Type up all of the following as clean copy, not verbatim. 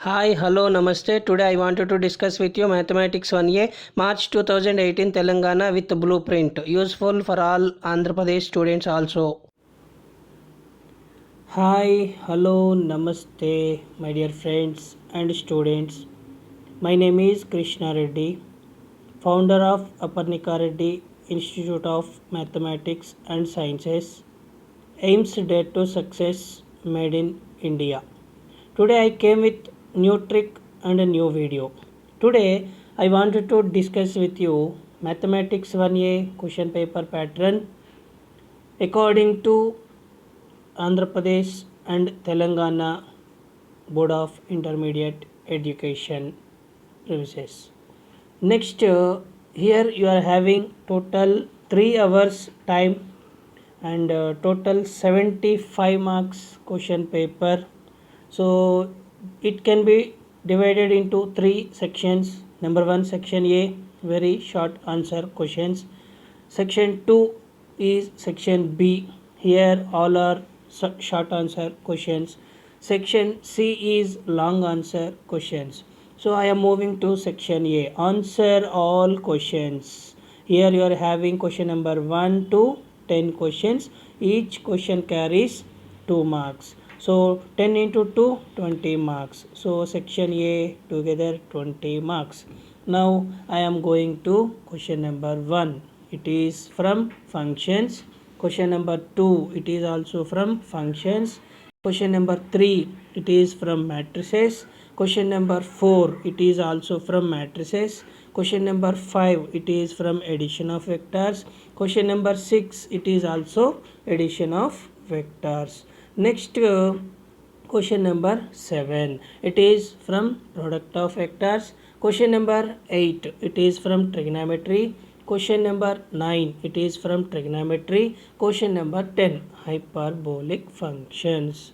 Hi, hello, namaste. Today I wanted to discuss with you Mathematics 1A March 2018 Telangana with blueprint. Useful for all Andhra Pradesh students also. Hi, hello, namaste, my dear friends and students. My name is Krishna Reddy, founder of Aparnika Reddy Institute of Mathematics and Sciences. Aims Dare to Success made in India. Today I came with new trick and a new video. Today I wanted to discuss with you Mathematics 1A question paper pattern according to Andhra Pradesh and Telangana Board of Intermediate Education premises. Next, here you are having total 3 hours time and total 75 marks question paper. So it can be divided into 3 sections. Number 1, section A, very short answer questions. Section 2 is section B. Here all are short answer questions. Section C is long answer questions. So I am moving to section A. Answer all questions. Here you are having question number 1 to 10 questions. Each question carries 2 marks. So 10 into 2, 20 marks. So section A together 20 marks. Now I am going to question number 1. It is from functions. Question number 2, it is also from functions. Question number 3, it is from matrices. Question number 4, it is also from matrices. Question number 5, it is from addition of vectors. Question number 6, it is also addition of vectors. Next, question number 7, it is from product of vectors. Question number 8, it is from trigonometry. Question number 9, it is from trigonometry. Question number 10, hyperbolic functions.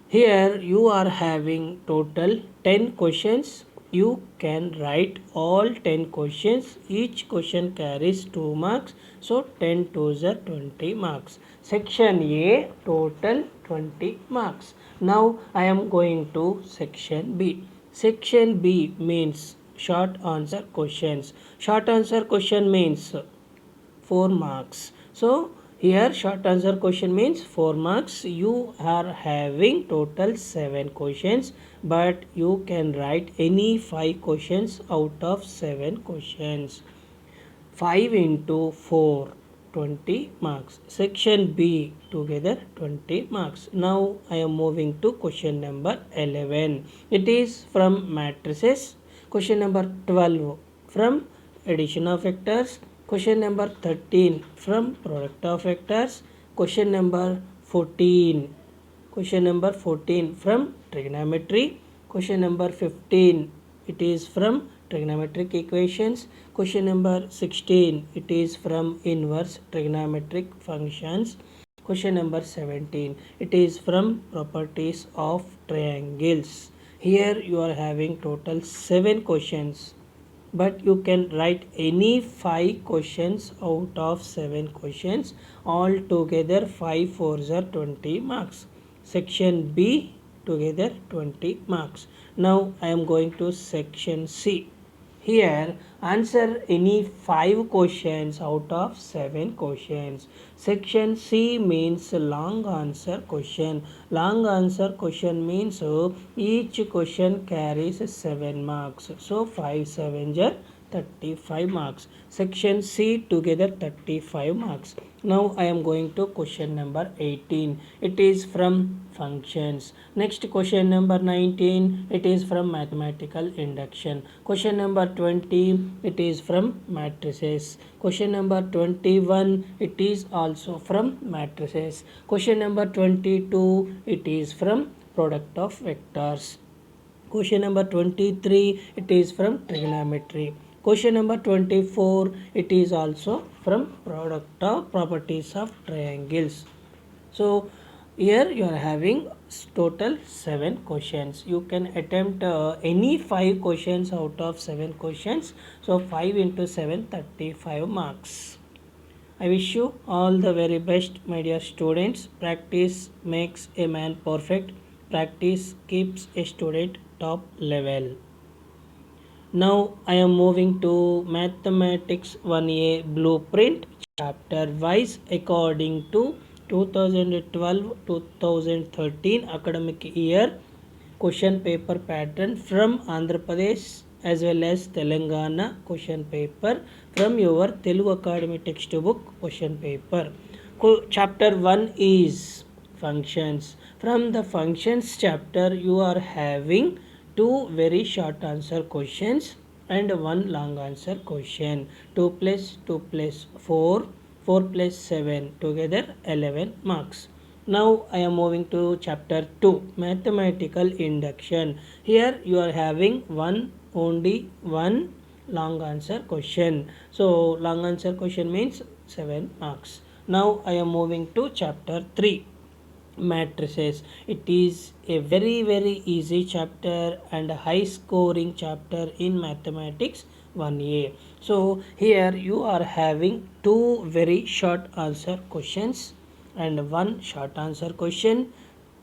Here you are having total 10 questions. You can write all 10 questions. Each question carries 2 marks. So 10 to the 20 marks. Section A total 20 marks. Now I am going to section B. Section B means short answer questions. Short answer question means 4 marks. So here short answer question means 4 marks. You are having total 7 questions, but you can write any 5 questions out of 7 questions. 5 into 4, 20 marks. Section B together 20 marks. Now I am moving to question number 11. It is from matrices. Question number 12 from addition of vectors. Question number 13 from product of vectors. Question number 14. Question number 14 from trigonometry. Question number 15, it is from trigonometric equations. Question number 16, it is from inverse trigonometric functions. Question number 17, it is from properties of triangles. Here you are having total 7 questions, but you can write any 5 questions out of 7 questions. All together 5 4s are 20 marks. Section B together 20 marks. Now I am going to section C. Here answer any 5 questions out of 7 questions. Section C means long answer question. Long answer question means each question carries 7 marks. So 5 7s are 35 marks. Section C together 35 marks. Now I am going to question number 18. It is from functions. Next question number 19. It is from mathematical induction. Question number 20. It is from matrices. Question number 21. It is also from matrices. Question number 22. It is from product of vectors. Question number 23. It is from trigonometry. Question number 24, it is also from product of properties of triangles. So here you are having total 7 questions. You can attempt any 5 questions out of 7 questions. So 5 into 7, 35 marks. I wish you all the very best, my dear students. Practice makes a man perfect. practice keeps a student top level. Now I am moving to Mathematics 1A Blueprint chapter wise according to 2012-2013 academic year question paper pattern from Andhra Pradesh as well as Telangana question paper from your Telugu Academy textbook question paper. Chapter 1 is functions. From the functions chapter you are having two very short answer questions and one long answer question. 2 plus 2 plus 4, 4 plus 7 together 11 marks. Now I am moving to chapter 2 mathematical induction. Here you are having only one long answer question. So long answer question means 7 marks. Now I am moving to chapter 3 matrices. It is a very easy chapter and a high scoring chapter in mathematics 1A. So here you are having two very short answer questions and one short answer question,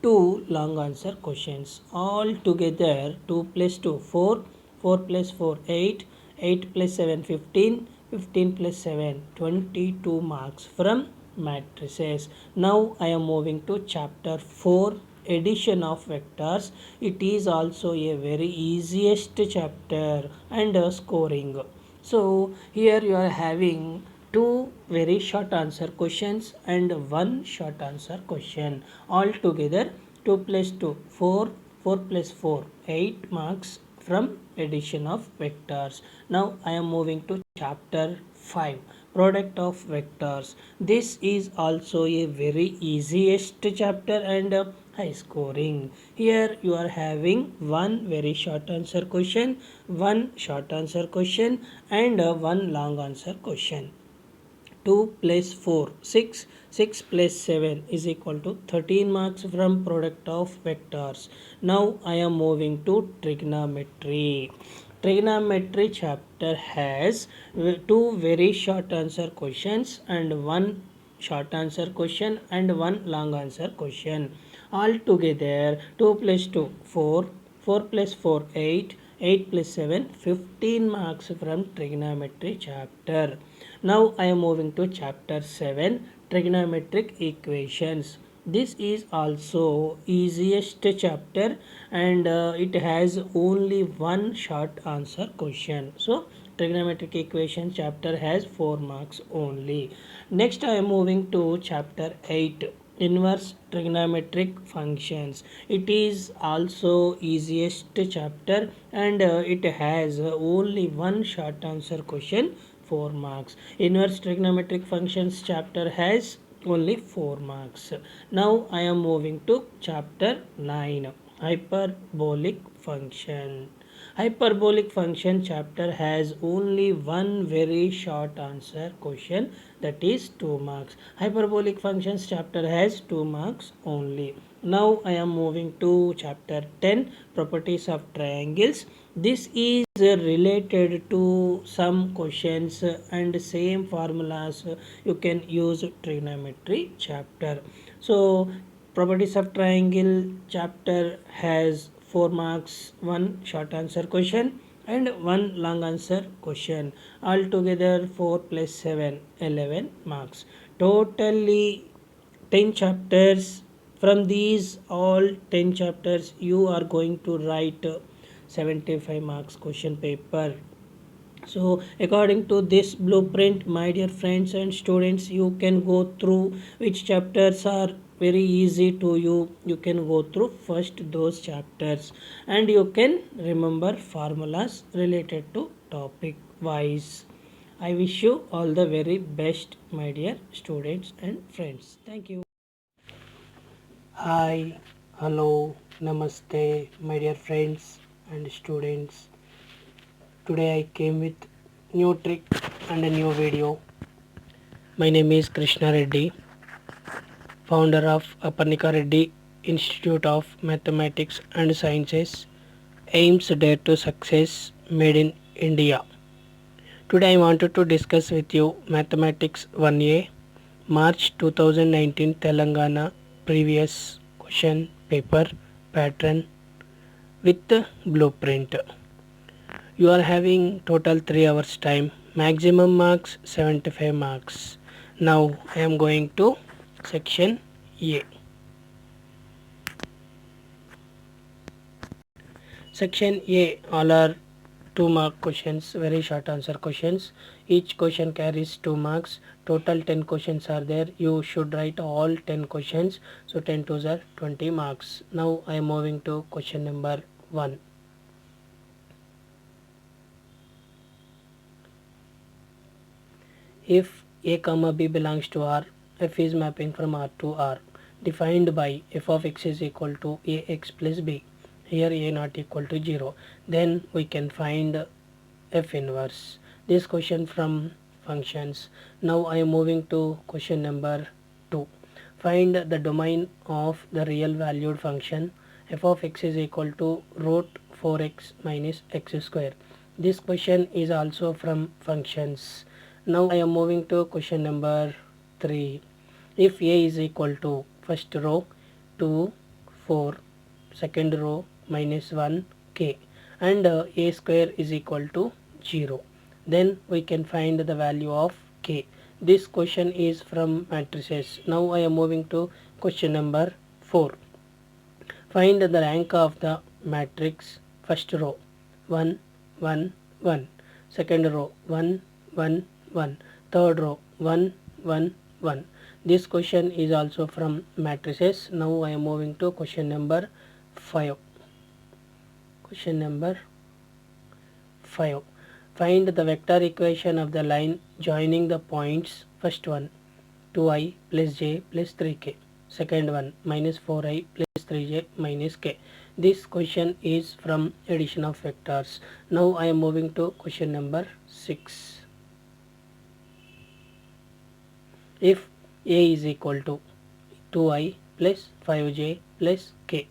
two long answer questions. All together 2 plus 2 4, 4 plus 4 8, 8 plus 7 15, 15 plus 7 22 marks from matrices. Now I am moving to chapter 4 addition of vectors. It is also a very easiest chapter and scoring. So here you are having two very short answer questions and one short answer question. All together 2 plus 2 4, 4 plus 4 8 marks from addition of vectors. Now I am moving to chapter 5 product of vectors. This is also a very easiest chapter and high scoring. Here you are having one very short answer question, one short answer question and one long answer question. 2 plus 4 6, 6 plus 7 is equal to 13 marks from product of vectors. Now I am moving to trigonometry. Trigonometry chapter has two very short answer questions and one short answer question and one long answer question. All together 2 plus 2 4, 4 plus 4 8, 8 plus 7 15 marks from trigonometry chapter. Now I am moving to chapter 7 trigonometric equations. This is also easiest chapter and it has only one short answer question. So trigonometric equation chapter has 4 marks only. Next I am moving to chapter 8 inverse trigonometric functions. It is also easiest chapter and it has only one short answer question, 4 marks. Inverse trigonometric functions chapter has only 4 marks. Now I am moving to chapter 9 hyperbolic function. Hyperbolic function chapter has only one very short answer question, that is 2 marks. Hyperbolic functions chapter has 2 marks only. Now I am moving to chapter 10 properties of triangles. This is related to some questions and same formulas you can use trigonometry chapter. So properties of triangle chapter has 4 marks, one short answer question and one long answer question. Altogether 4 plus 7 11 marks. Totally 10 chapters. From these all 10 chapters you are going to write 75 marks question paper. So according to this blueprint, my dear friends and students, you can go through which chapters are very easy to you. You can go through first those chapters and you can remember formulas related to topic wise. I wish you all the very best, my dear students and friends. Thank you. Hi, hello, namaste, my dear friends and students. Today I came with new trick and a new video. My name is Krishna Reddy, founder of Aparnika Reddy Institute of Mathematics and Sciences, aims dare to success made in India. Today I wanted to discuss with you Mathematics 1A March 2019 Telangana previous question paper pattern with the blueprint. You are having total 3 hours time, maximum marks 75 marks. Now I am going to section A. Section A, all are 2 mark questions, very short answer questions. Each question carries 2 marks. Total 10 questions are there. You should write all 10 questions. So 10 twos are 20 marks. Now I am moving to question number 1. If A comma B belongs to R, f is mapping from R to R, defined by f of x is equal to ax plus b. Here a not equal to 0. Then we can find f inverse. This question from functions. Now I am moving to question number 2. Find the domain of the real valued function f of x is equal to root 4x minus x square. This question is also from functions. Now I am moving to question number 3. If a is equal to first row 2 4, second row minus 1 k, and a square is equal to 0, then we can find the value of k. This question is from matrices. Now I am moving to question number 4. Find the rank of the matrix. First row 1 1 1, second row 1 1 1, third row 1 1 1. This question is also from matrices. Now I am moving to question number 5. Question number 5. Find the vector equation of the line joining the points. First one 2i plus j plus 3k. Second one minus 4i plus 3j minus k. This question is from addition of vectors. Now I am moving to question number 6. If a is equal to 2i plus 5j plus k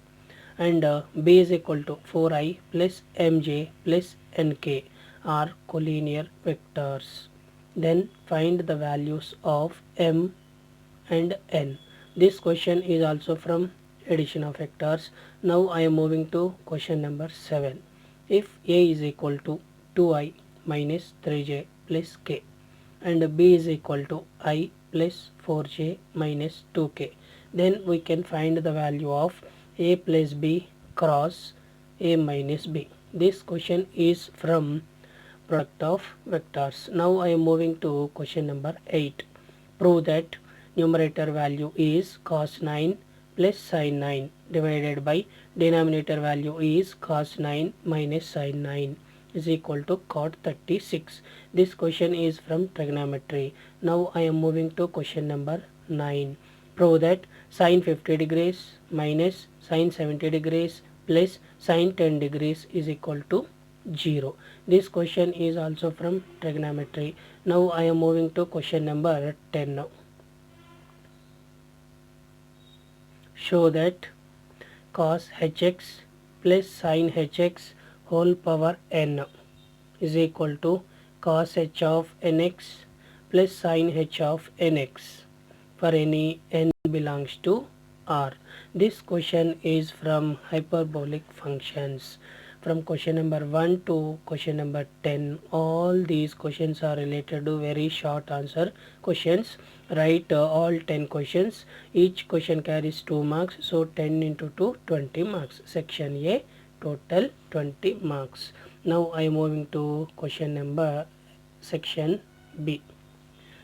and b is equal to 4i plus mj plus nk are collinear vectors, then find the values of m and n. This question is also from addition of vectors. Now I am moving to question number 7. If a is equal to 2i minus 3j plus k and b is equal to I plus 4j minus 2k, then we can find the value of a plus b cross a minus b. This question is from product of vectors. Now I am moving to question number 8. Prove that numerator value is cos 9 plus sin 9 divided by denominator value is cos 9 minus sin 9 is equal to cot 36. This question is from trigonometry. Now I am moving to question number 9. Prove that sin 50 degrees minus sin 70 degrees plus sin 10 degrees is equal to 0. This question is also from trigonometry. Now I am moving to question number 10. Show that cos hx plus sin hx whole power n is equal to cos h of nx plus sin h of nx for any n belongs to R. This question is from hyperbolic functions. From question number 1 to question number 10, all these questions are related to very short answer questions. Write all 10 questions. Each question carries 2 marks, so 10 into 2 20 marks. Section A, total 20 marks. Now I am moving to question number section B.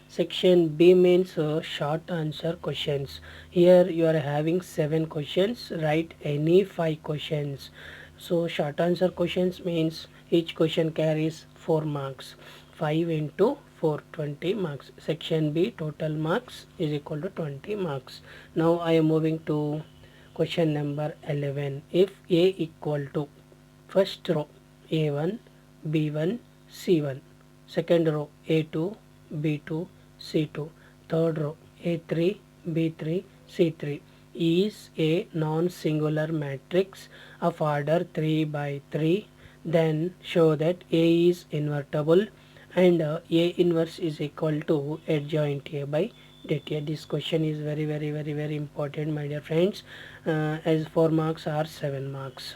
Section B means short answer questions. Here you are having 7 questions. Write any 5 questions. So short answer questions means each question carries 4 marks. 5 into 4, 20 marks. Section B, total marks is equal to 20 marks. Now I am moving to question number 11. If A equal to first row A1, B1, C1, second row A2, B2, C2, third row A3, B3, C3 is a non-singular matrix of order 3 by 3, then show that A is invertible and A inverse is equal to adjoint A by that here this question is very important, my dear friends, as 4 marks or 7 marks.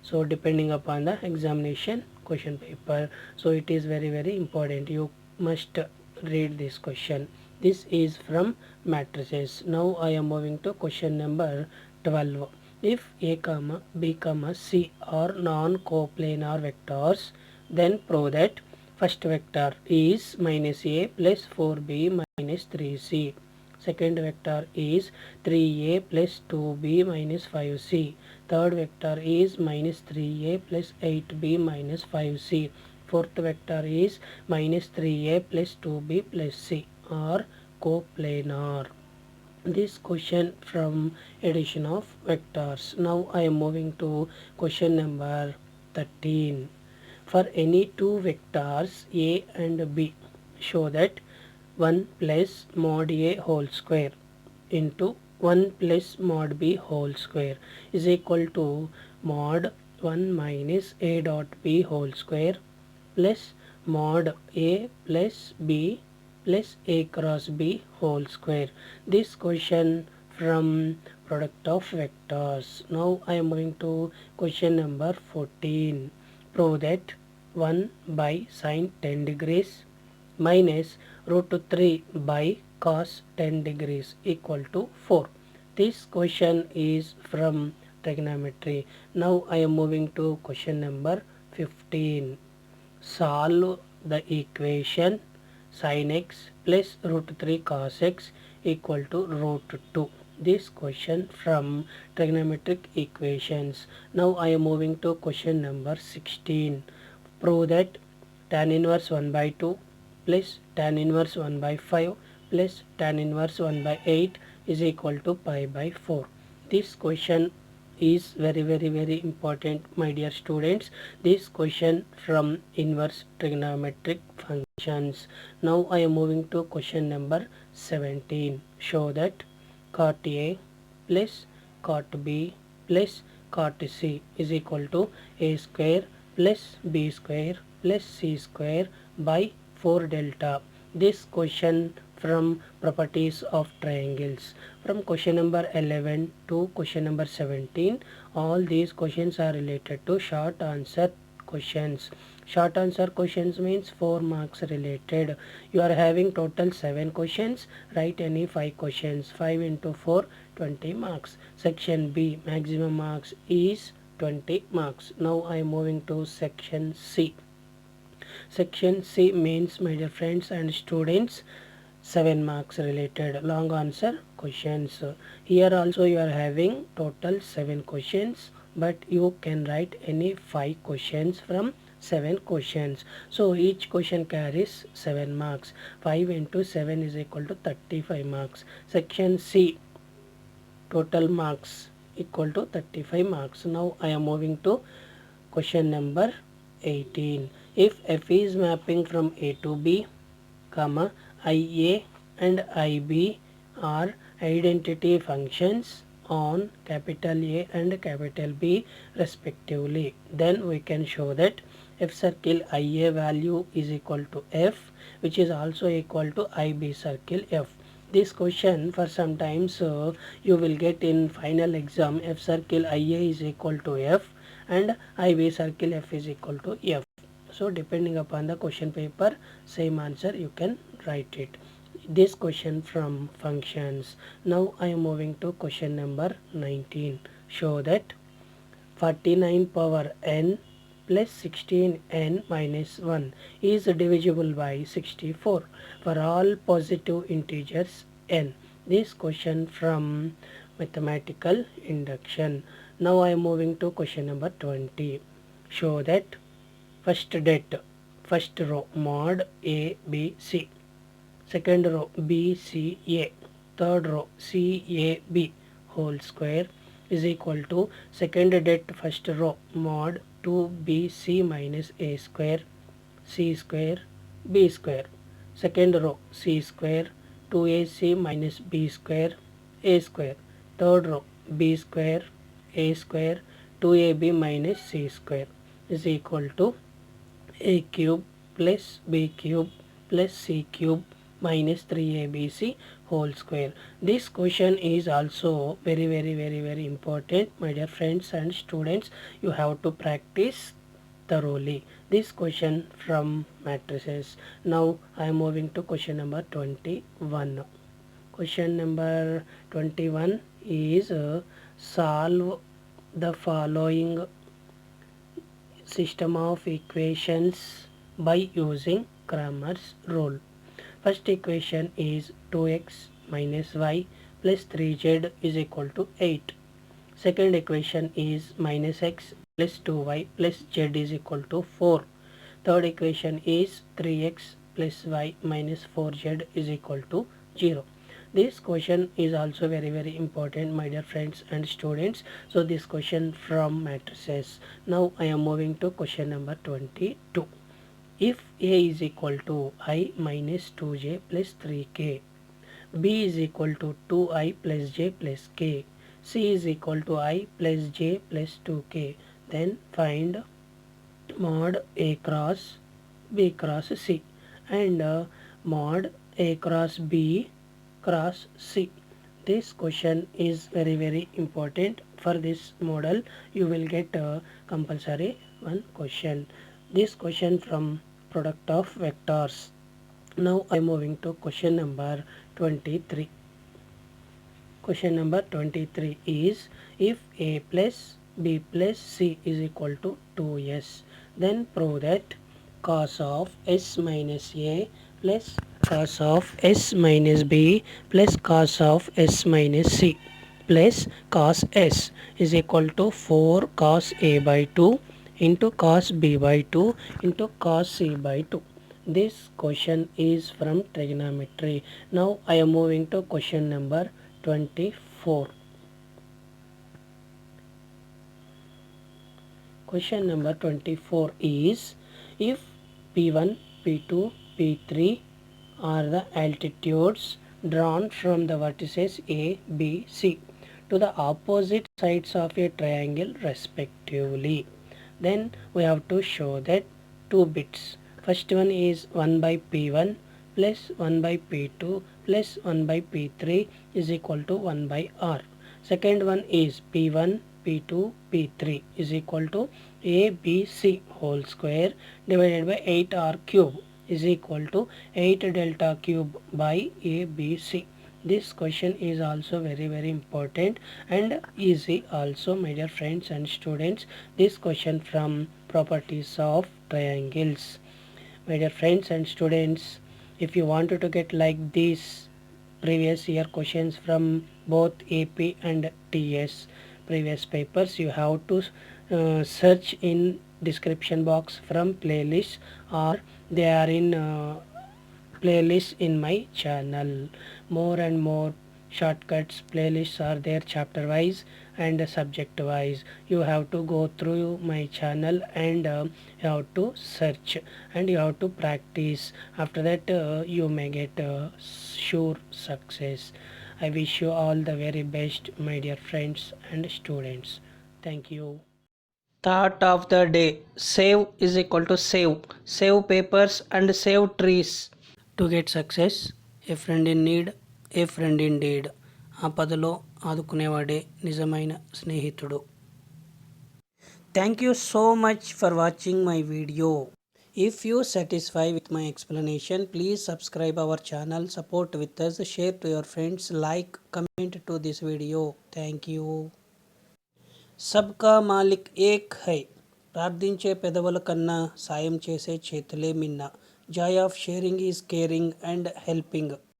So depending upon the examination question paper, so it is very important. You must read this question. This is from matrices. Now I am moving to question number 12. If a comma b comma c are non-coplanar vectors, then prove that first vector is minus a plus 4b minus 3c. Second vector is 3a plus 2b minus 5c. Third vector is minus 3a plus 8b minus 5c. Fourth vector is minus 3a plus 2b plus c are coplanar. This question from addition of vectors. Now I am moving to question number 13. For any two vectors a and b, show that 1 plus mod a whole square into 1 plus mod b whole square is equal to mod 1 minus a dot b whole square plus mod a plus b plus a cross b whole square. This question from product of vectors. Now I am moving to question number 14. Prove that 1 by sine 10 degrees minus root 3 by cos 10 degrees equal to 4. This question is from trigonometry. Now I am moving to question number 15. Solve the equation sin x plus root 3 cos x equal to root 2. This question from trigonometric equations. Now I am moving to question number 16. Prove that tan inverse 1 by 2 plus tan inverse 1 by 5 plus tan inverse 1 by 8 is equal to pi by 4. This question is very important, my dear students. This question from inverse trigonometric functions. Now I am moving to question number 17. Show that cot A plus cot B plus cot C is equal to a square plus b square plus c square by 4 delta. This question from properties of triangles. From question number 11 to question number 17, all these questions are related to short answer questions. Short answer questions means 4 marks related. You are having total 7 questions. Write any 5 questions. 5 into 4, 20 marks. Section B, maximum marks is 20 marks. Now I am moving to section C. Section C means, my dear friends and students, 7 marks related long answer questions. Here also you are having total 7 questions, but you can write any 5 questions from 7 questions. So each question carries 7 marks. 5 into 7 is equal to 35 marks. Section C, total marks equal to 35 marks. Now I am moving to question number 18. If f is mapping from a to b, comma ia and ib are identity functions on capital A and capital B respectively, then we can show that f circle ia value is equal to f, which is also equal to ib circle f. This question for sometimes you will get in final exam. F circle ia is equal to f and ib circle f is equal to f. So depending upon the question paper, same answer you can write it. This question from functions. Now I am moving to question number 19. Show that 49 power n plus 16n minus 1 is divisible by 64 for all positive integers n. This question from mathematical induction. Now I am moving to question number 20. Show that first row mod a b c, second row b c a, third row c a b whole square is equal to second det first row mod 2bc minus a square c square b square, second row c square 2ac minus b square a square, third row b square a square 2ab minus c square is equal to a cube plus b cube plus c cube minus 3abc whole square. This question is also very important, my dear friends and students. You have to practice thoroughly this question from matrices. Now I am moving to question number 21. Question number 21 is solve the following system of equations by using Cramer's rule. First equation is 2x minus y plus 3z is equal to 8. Second equation is minus x plus 2y plus z is equal to 4. Third equation is 3x plus y minus 4z is equal to 0. This question is also very important, my dear friends and students. So this question from matrices. Now I am moving to question number 22. If A is equal to I minus 2j plus 3k, B is equal to 2I plus j plus k, C is equal to I plus j plus 2k, then find mod A cross B cross C and mod A cross B cross C. This question is very important. For this model you will get compulsory one question. This question from product of vectors. Now I am moving to question number 23. Question number 23 is if A plus B plus C is equal to 2s, then prove that cos of s minus A plus cos of s minus B plus cos of s minus C plus cos s is equal to 4 cos A by 2 into cos B by 2 into cos C by 2. This question is from trigonometry. Now I am moving to question number 24. Question number 24 is if P1, P2, P3 are the altitudes drawn from the vertices A, B, C to the opposite sides of a triangle respectively, then we have to show that two bits. First one is 1 by P1 plus 1 by P2 plus 1 by P3 is equal to 1 by R. Second one is P1, P2, P3 is equal to ABC whole square divided by 8R cube is equal to 8 delta cube by ABC. This question is also very important and easy also, my dear friends and students. This question from properties of triangles. My dear friends and students, if you wanted to get like these previous year questions from both AP and TS previous papers, you have to search in description box from playlist, or they are in playlists in my channel. More and more shortcuts playlists are there, chapter wise and subject wise. You have to go through my channel and you have to search and you have to practice. After that you may get sure success. I wish you all the very best, my dear friends and students. Thank you. Thought of the day: save is equal to save papers and save trees. To get success a friend in need a friend in deed. ఆపదలో ఆదుకునేవాడే నిజమైన స్నేహితుడు. Thank you so much for watching my video. If you satisfy with my explanation, please subscribe our channel, support with us, share to your friends, like, comment to this video. Thank you. సబ్కా మాలిక్ ఏక్ high. ప్రార్థించే పెదవుల కన్నా సాయం చేసే చేతులే మిన్న. Joy of sharing is caring and helping.